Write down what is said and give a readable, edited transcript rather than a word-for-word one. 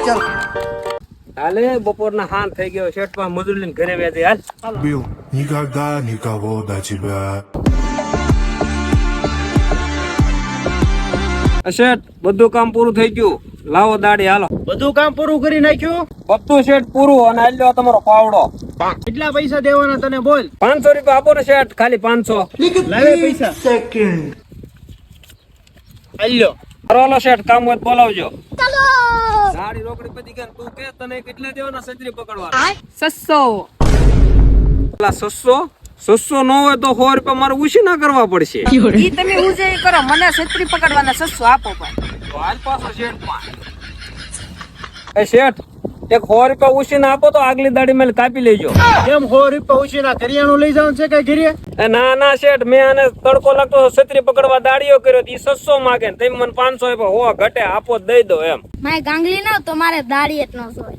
ચાલ હાલે બપોરના હાન થઈ ગયો શેઠ માં મજૂર લઈને ઘરે વેજે હાલ Bill, никогда никого до тебя. શેઠ બધું કામ પૂરું થઈ ગયું લાવો દાડી હાલો બધું કામ પૂરું કરી નાખ્યું. બધું શેઠ પૂરું અને હાલ લ્યો તમારો પાવડો કેટલા પૈસા દેવાના તને બોલ. 500 રૂપિયા આપો ને શેઠ ખાલી 500 લાવે પૈસા. આલ્યો. હાલો શેઠ કામ હોય તો બોલાવજો ગાડી રોકડી પડી ગઈ તું કે તને કેટલા દેવાના છત્રી પકડવાના 600 પેલા 600 નો હોય તો 100 રૂપિયા મારે ઉછી ના કરવા પડશે ઈ તમે ઉજળી કરો મને છત્રી પકડવાના 600 આપો ભાઈ તો હાલ પાછો શેઠ માં એ શેઠ એક 100 રૂપિયા ઉછી ના આપો તો આગલી દાડી મેલ કાપી લેજો કેમ 100 રૂપિયા ઉછીના કરિયાણું લઈ જવાનું છે કઈ ઘરે? એ ના શેઠ મેં આને તડકો લાગતો છત્રી પકડવા દાડીઓ કર્યો ઈ 600 માંગે ને તમે મને 500 આપ્યો હો ઘટે આપો દઈ દો એમ મારે ગાંગલી ના તો મારે દાડી જ ન સોય.